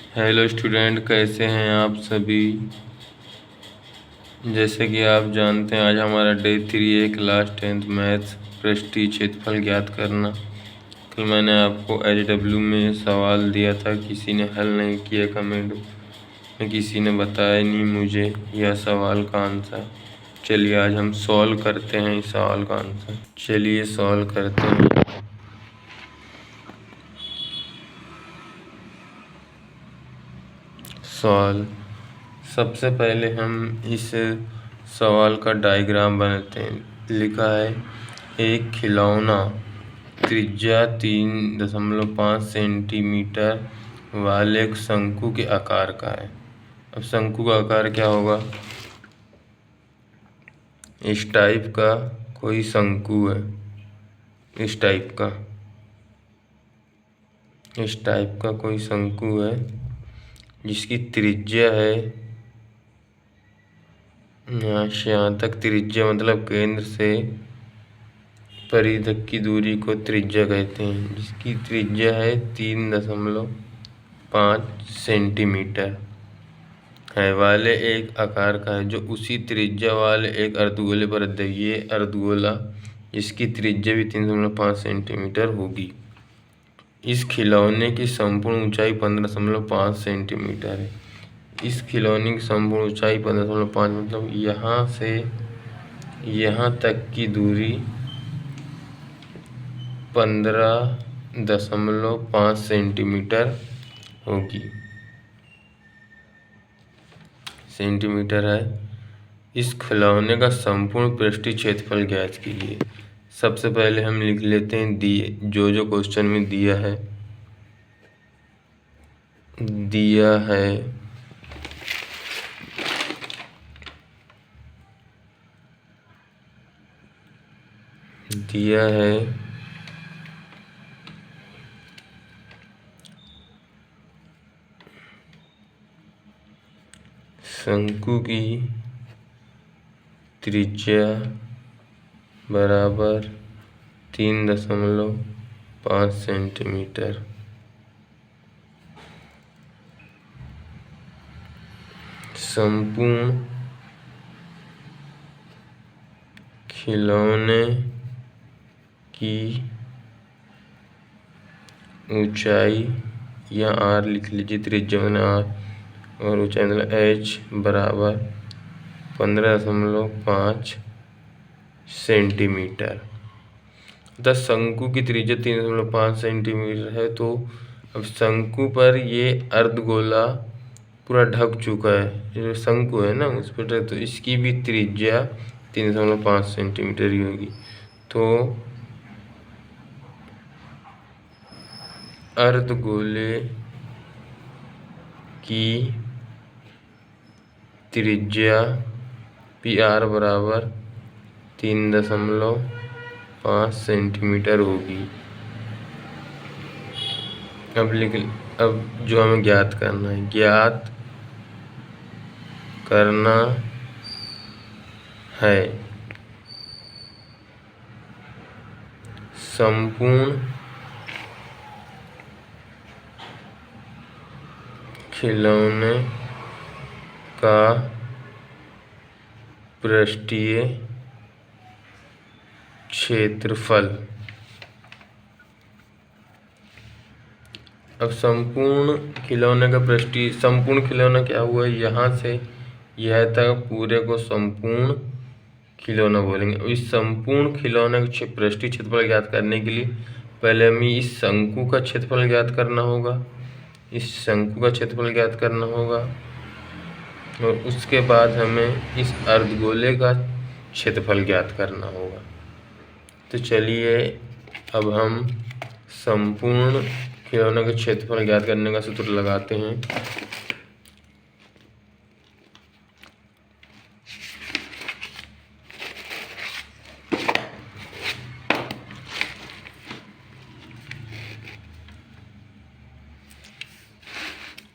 Hello student, कैसे हैं आप सभी। जैसे कि आप जानते हैं आज हमारा डे 3 है, क्लास 10th मैथ्स प्रेस्टीज क्षेत्रफल ज्ञात करना। कल मैंने आपको एचडब्ल्यू में सवाल दिया था, किसी ने हल नहीं किया कमेंट में, किसी ने बताया नहीं मुझे यह सवाल का आंसर। चलिए आज हम सॉल्व करते हैं इस सवाल का आंसर। चलिए सॉल्व करते हैं। सवाल, सबसे पहले हम इस सवाल का डायग्राम बनाते हैं। लिखा है एक खिलौना त्रिज्या 3.5 सेंटीमीटर वाले एक शंकु के आकार का है। अब शंकु का आकार क्या होगा? इस टाइप का कोई शंकु है, इस टाइप का कोई शंकु है जिसकी त्रिज्या है यहाँ से यहाँ तक। त्रिज्या मतलब केंद्र से परिधि तक की दूरी को त्रिज्या कहते हैं, जिसकी त्रिज्या है 3.5 सेंटीमीटर है वाले एक आकार का है, जो उसी त्रिज्या वाले एक अर्धगोले पर ये अर्धगोला जिसकी त्रिज्या भी 3.5 सेंटीमीटर होगी। इस खिलौने की संपूर्ण ऊंचाई 15.5 सेंटीमीटर है। इस खिलौने की संपूर्ण ऊंचाई 15.5 मतलब यहाँ से यहाँ तक की दूरी 15.5 सेंटीमीटर होगी, सेंटीमीटर है। इस खिलौने का संपूर्ण पृष्ठीय क्षेत्रफल ज्ञात कीजिए। सबसे पहले हम लिख लेते हैं दिए जो क्वेश्चन में दिया है शंकु की त्रिज्या बराबर 3.5 सेंटीमीटर। संपूर्ण खिलौने की ऊंचाई या आर लिख लीजिए, त्रिज्या में आर और ऊंचाई मतलब एच बराबर 15.5 सेंटीमीटर। तो शंकु की त्रिज्या 3.5 सेंटीमीटर है, तो अब शंकु पर ये अर्धगोला पूरा ढक चुका है, जो शंकु है ना उस पर, तो इसकी भी त्रिज्या 3.5 सेंटीमीटर ही होगी। तो अर्धगोले की त्रिज्या पी आर बराबर 3.5 सेंटीमीटर होगी। अब जो हमें ज्ञात करना है संपूर्ण खिलौने का पृष्ठीय क्षेत्रफल। अब संपूर्ण खिलौना क्या हुआ? यहाँ से यह तक पूरे को संपूर्ण खिलौना बोलेंगे। इस संपूर्ण खिलौने के पृष्ठीय क्षेत्रफल ज्ञात करने के लिए पहले हमें इस शंकु का क्षेत्रफल ज्ञात करना होगा, और उसके बाद हमें इस अर्धगोले का क्षेत्रफल ज्ञात करना होगा। तो चलिए अब हम संपूर्ण खिलौने का क्षेत्रफल ज्ञात करने का सूत्र लगाते हैं।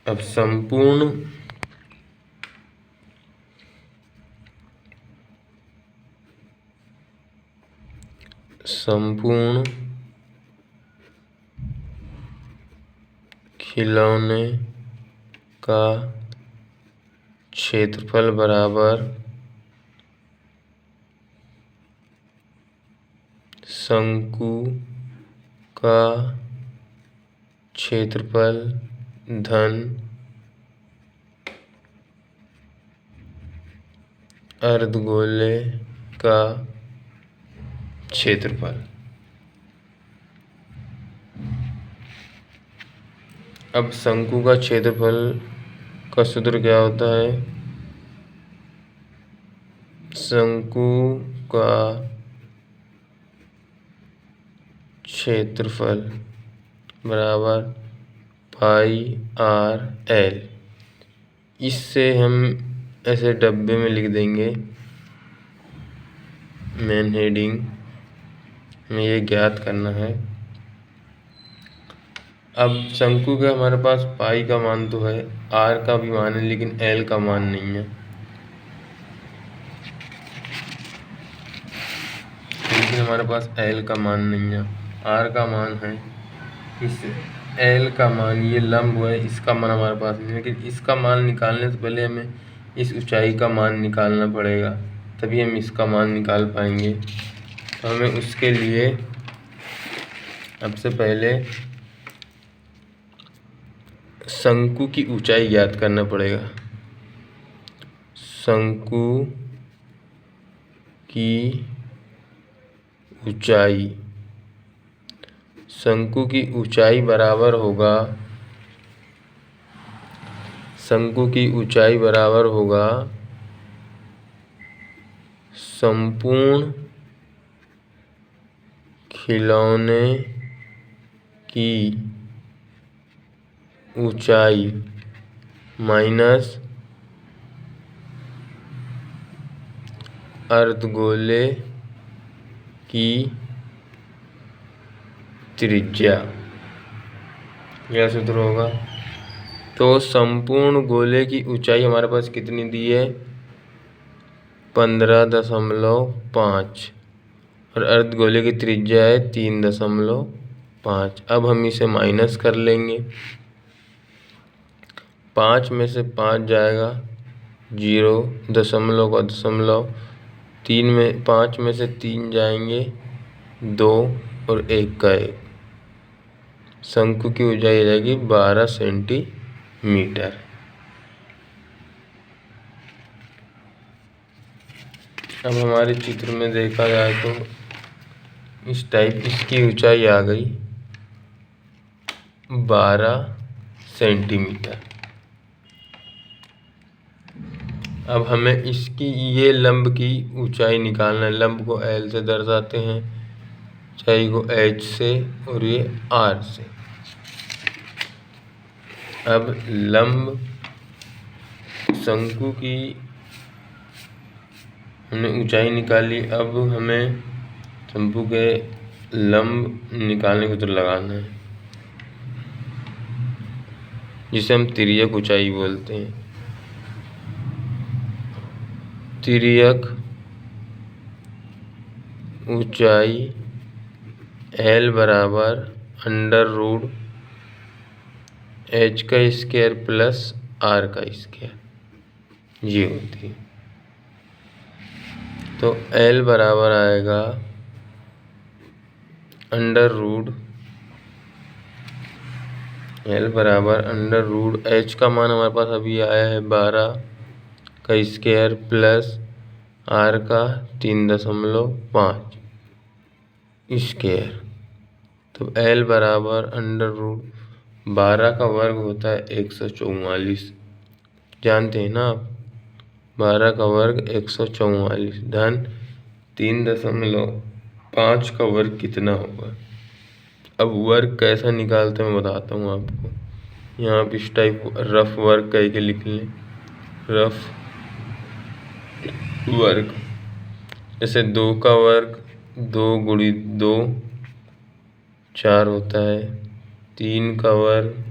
अब संपूर्ण खिलौने का क्षेत्रफल बराबर शंकु का क्षेत्रफल धन अर्धगोले का क्षेत्रफल। अब शंकु का क्षेत्रफल का सूत्र क्या होता है? शंकु का क्षेत्रफल बराबर पाई आर एल। इससे हम ऐसे डब्बे में लिख देंगे, मेन हेडिंग में ये ज्ञात करना है। अब शंकु का हमारे पास पाई का मान तो है, आर का भी मान है, लेकिन एल का मान नहीं है। लेकिन हमारे पास एल का मान नहीं है, आर का मान है। इस एल का मान, ये लंब है, इसका मान हमारे पास नहीं है, लेकिन इसका मान निकालने से पहले हमें इस ऊंचाई का मान निकालना पड़ेगा, तभी हम इसका मान निकाल पाएंगे। तो हमें उसके लिए सबसे पहले शंकु की ऊंचाई ज्ञात करना पड़ेगा। शंकु की ऊंचाई, शंकु की ऊंचाई बराबर होगा, शंकु की ऊंचाई बराबर होगा संपूर्ण खिलौने की ऊंचाई माइनस अर्धगोले की त्रिज्या। यह सूत्र होगा। तो संपूर्ण गोले की ऊंचाई हमारे पास कितनी दी है? 15.5 और अर्धगोले की त्रिज्या है 3.5। अब हम इसे माइनस कर लेंगे। 5 में से 5 जाएगा 0, दशमलव का दशमलव, 5 में से 3 जाएंगे 2 और 1 का 1। शंकु की ऊंचाई आ जाएगी 12 सेंटीमीटर। अब हमारे चित्र में देखा जाए तो इस टाइप इसकी ऊंचाई आ गई 12 सेंटीमीटर। अब हमें इसकी ये लंब की ऊंचाई निकालना है। लंब को एल से दर्शाते हैं, ऊंचाई को एच से और ये आर से। अब लंब शंकु की हमने ऊंचाई निकाली। अब हमें शंकु के लंब निकालने का सूत्र लगाना है, जिसे हम तिर्यक ऊंचाई बोलते हैं। तिर्यक ऊंचाई एल बराबर अंडर रूट एच का स्क्वायर प्लस आर का स्क्वायर ये होती है। तो एल बराबर आएगा अंडर रूट, एल बराबर अंडर रूट एच का मान हमारे पास अभी आया है 12 का स्क्वायर प्लस आर का 3.5 स्क्वायर। तो एल बराबर अंडर रूट 12 का वर्ग होता है 144। जानते हैं ना आप, 12 का वर्ग 144 धन 3.5 का वर्ग कितना होगा। अब वर्ग कैसा निकालते हैं मैं बताता हूँ आपको। यहाँ आप इस टाइप रफ वर्ग कह के लिख लें, रफ वर्ग। जैसे 2 का वर्ग 2 गुणित 2 4 होता है, 3 का वर्ग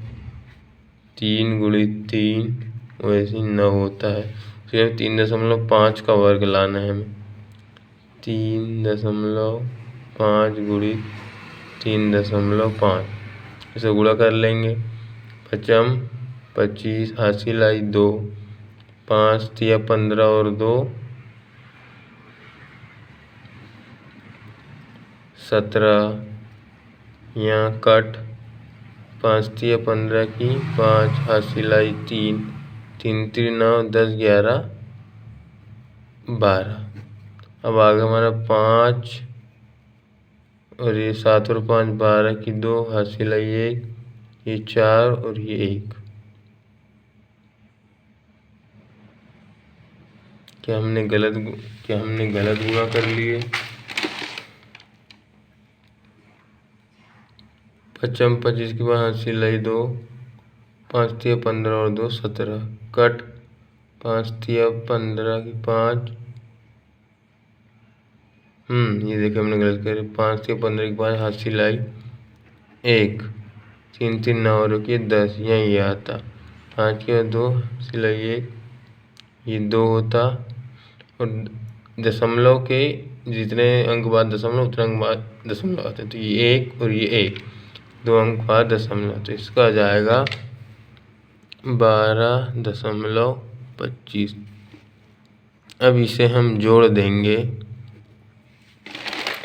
3 गुणित 3 वैसे 9 होता है। फिर 3.5 का वर्ग लाना है हमें, 3.5 गुणित 3.5 इसे गुणा कर लेंगे। 5 25, हासिल आई 2, 5 तिया 15 और 2 17, यहाँ कट 5 तिया 15 की 5, हासिल आई 3, 3 3 9 10 11 12। अब आगे हमारा 5 और ये 7 और 5 12 की 2, हासिल आई 1, ये 4 और ये 1। क्या हमने गलत गुणा कर लिए? 55 25 के बाद हासिल आई 2, 5 तिया 15 और 2 17, कट 5 तिया 15 की 5, ये देखिए हमने गलत कर 5 तिया 15 की 5, हासिल आई 1, 3 3 9 और 10, यही आता 5 के 2, हासिल आई 1, ये 2 होता और दशमलव के जितने अंक बाद दशमलव उतने अंक बाद दशमलव आते, तो ये 1 और ये 1, 2 अंक बाद दशमलव, तो इसका आ जाएगा 12.25। अब इसे हम जोड़ देंगे।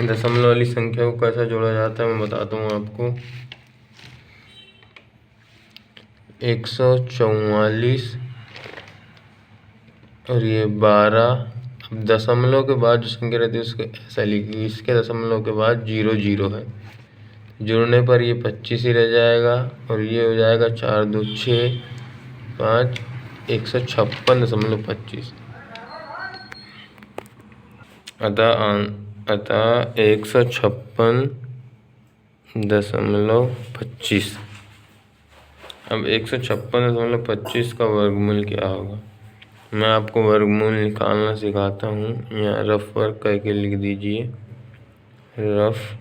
दशमलव वाली संख्या को कैसा जोड़ा जाता है मैं बताता हूँ आपको। 144 और ये 12। अब दशमलव के बाद जो संख्या रहती है उसको ऐसा लिखिए, इसके दशमलव के बाद 0 0 है, जुड़ने पर ये 25 ही रह जाएगा और ये हो जाएगा 4 2 6 5 156.25। अतः 156.25। अब 156.25 का वर्गमूल क्या होगा, मैं आपको वर्गमूल निकालना सिखाता हूँ। यहाँ रफ वर्क करके लिख दीजिए, रफ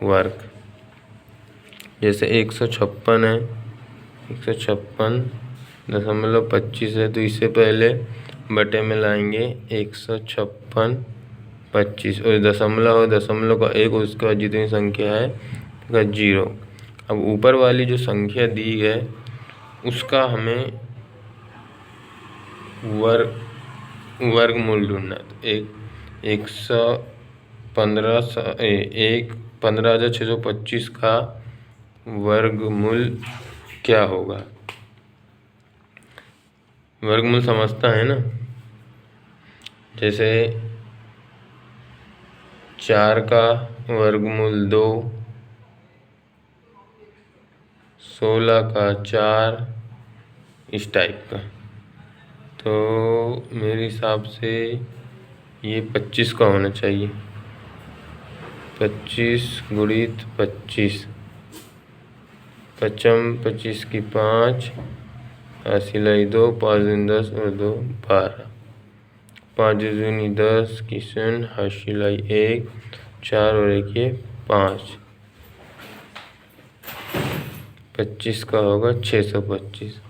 वर्क। जैसे 156 है, 156.25 है, तो इससे पहले बटे में लाएंगे 156.25 और दशमलव का 1 और उसके बाद जितनी संख्या है उसका 0। अब ऊपर वाली जो संख्या दी है उसका हमें वर्गमूल ढूंढना है। तो 15,625 का वर्गमूल क्या होगा? वर्गमूल समझता है ना, जैसे 4 का वर्गमूल 2, 16 का 4, इस टाइप का। तो मेरे हिसाब से ये 25 का होना चाहिए। 25 गुणित 25, 25 की 5, हासिल आई 2, 5 दूनी 10 और 2 12, 5 दूनी 10 की 0, हासिल आई 1, 4 और 1 ये 5। 25 का होगा 625।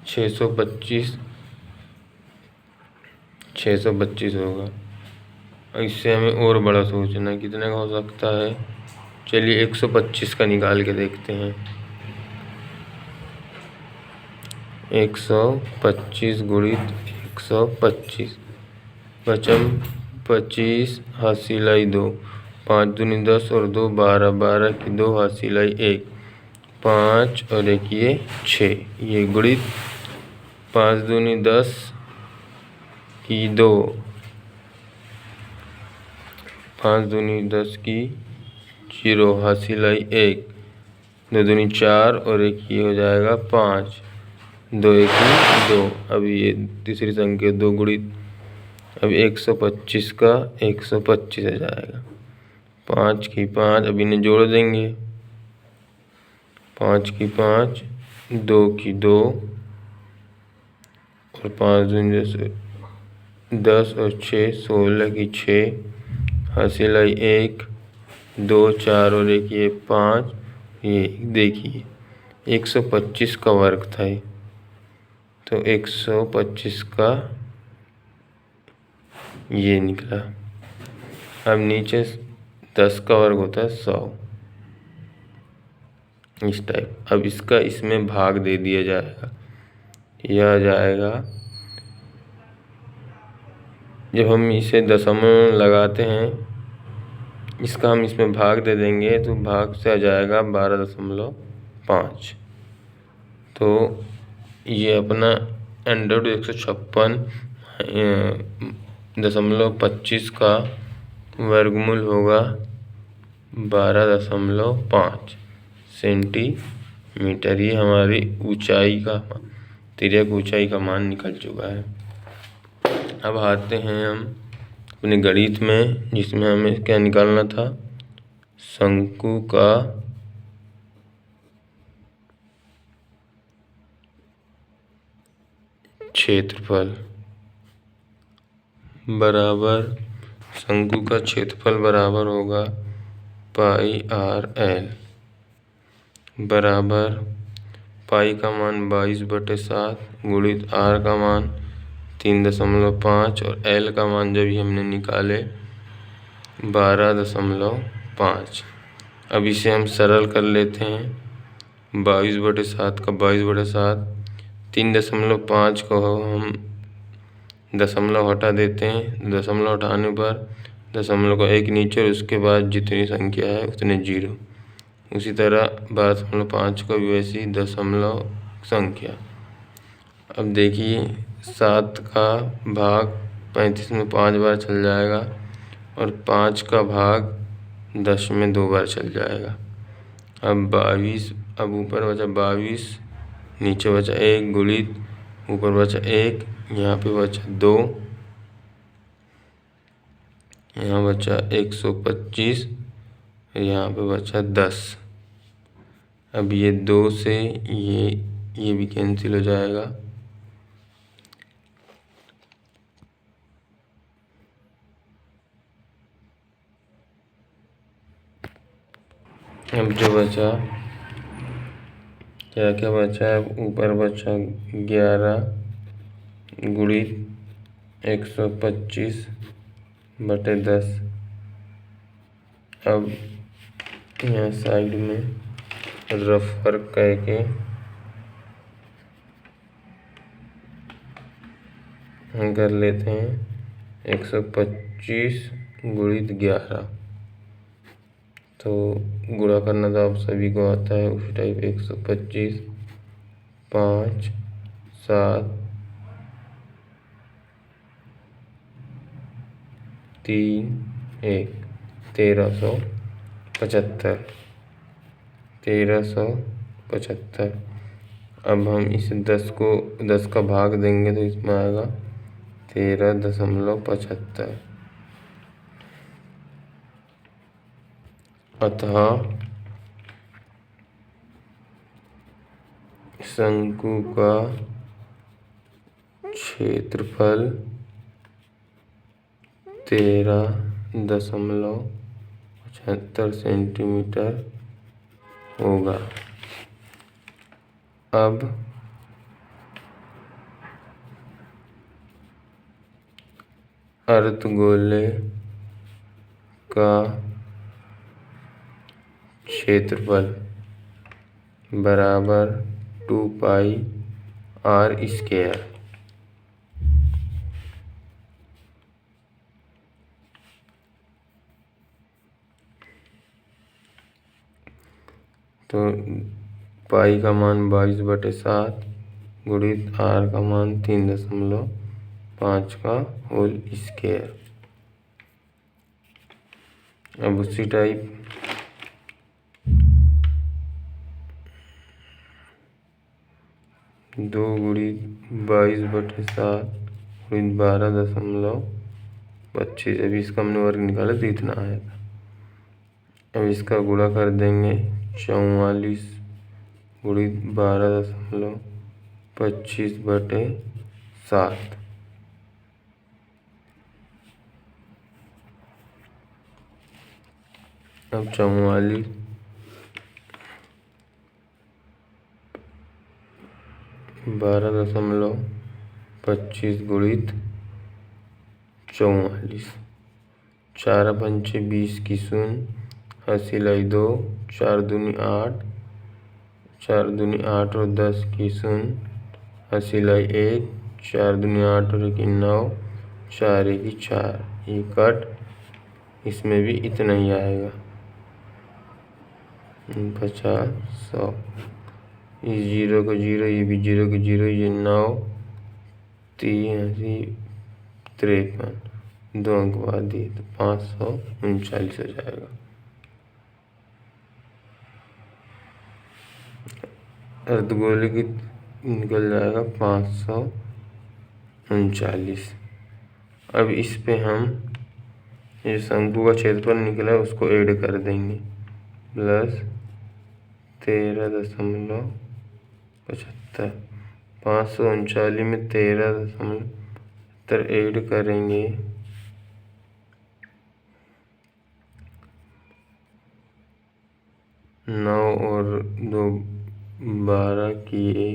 छः सौ पच्चीस होगा। इससे हमें और बड़ा सोचना कितने का हो सकता है। चलिए 125 का निकाल के देखते हैं। 125 गुणित 125, 25 हासिल आई 2, 5 दूनी 10 और 2 12, 12 की 2 हासिल आई 1, 5 और 1 ये 6, ये गुणित 5 दूनी 10 की 2, 5 दूनी 10 की 0, हासिल आई 1, 2 दूनी 4 और 1 ये हो जाएगा 5, 2 1 2। अब ये तीसरी संख्या 2 गुणित, अब 125 का 125 आ जाएगा। 5 की 5, अब इन्हें जोड़ देंगे। 5 की 5, 2 की 2 और 5 दूनी 10 और 6 16 की 6, हासिल आई 1, 2 4 और 1 ये 5। ये देखिए 125 का वर्ग था ये, तो 125 का ये निकला। अब नीचे 10 का वर्ग होता है 100, इस टाइप। अब इसका इसमें भाग दे दिया जाएगा, यह आ जाएगा, जब हम इसे दशमलव लगाते हैं इसका हम इसमें भाग दे देंगे तो भाग से आ जाएगा 12.5। तो ये अपना अंडर 156.25 का वर्गमूल होगा 12.5 सेंटीमीटर। ये हमारी ऊंचाई का, तिर्यक ऊंचाई का मान निकल चुका है। अब आते हैं हम अपने गणित में, जिसमें हमें क्या निकालना था, शंकु का क्षेत्रफल बराबर, शंकु का क्षेत्रफल बराबर होगा πr_l बराबर पाई का मान 22/7 गुणित r का मान 3.5 और l का मान जब भी हमने निकाले 12.5। अब इसे हम सरल कर लेते हैं। 22/7 का 22/7, 3.5 को हम दशमलव हटा देते हैं। दशमलव हटाने पर दशमलव का एक नीचे और उसके बाद जितनी संख्या है उतने जीरो। उसी तरह 12.5 का भी वैसी दशमलव संख्या। अब देखिए 7 का भाग 35 में 5 बार चल जाएगा और 5 का भाग 10 में 2 बार चल जाएगा। अब 22, अब ऊपर बचा 22, नीचे बचा 1 गुणित ऊपर बचा 1, यहाँ पे बचा 2, यहाँ बचा 125, यहाँ पे बचा 10। अब ये 2 से ये भी कैंसिल हो जाएगा। अब जो बचा, क्या क्या बचा है, ऊपर बचा 11 गुणित 125/10। अब यहाँ साइड में रफ वर्क करके हम कर लेते हैं 125 गुणित 11। तो गुणा करना तो आप सभी को आता है उसी टाइप। 125, 5, 7, 3, 1, 1375। 1375। अब हम इसे 10 का भाग देंगे तो इसमें आएगा 13.75। अतः शंकु का क्षेत्रफल 13.75 सेंटीमीटर होगा। अब अर्धगोले का क्षेत्रफल बराबर 2πr²। तो पाई का मान 22/7 गुणित r का मान 3.5 का होल स्क्वायर। अब उसी टाइप 2 गुणित 22/7 गुणित 12.25। अभी इसका हमने वर्ग निकाला तो इतना आएगा। अब इसका गुणा कर देंगे 44 गुणित 12.25/7। अब 44 12.25 गुणित 44, 4 पंचे 20 की शून्य, हसीलाई 2, 4 दूनी 8, 4 दूनी 8 और 10 की शून्य, हसीलाई 1, 4 दूनी 8 और 1 9, 4 1 4। ये कट, इसमें भी इतना ही आएगा 50 100। इस 0 को 0, ये भी 0 को 0, ये 9 3 53, 2 अंक बाद दिए तो 539 हो जाएगा। अर्धगोले की निकल जाएगा 539। अब इस पे हम ये शंकु का क्षेत्रफल निकला है उसको ऐड कर देंगे, प्लस 13.75। 539 में 13.75 ऐड करेंगे, 9 और 2 12 किए,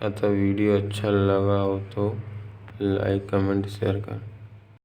अतः वीडियो अच्छा लगा हो तो लाइक कमेंट शेयर कर।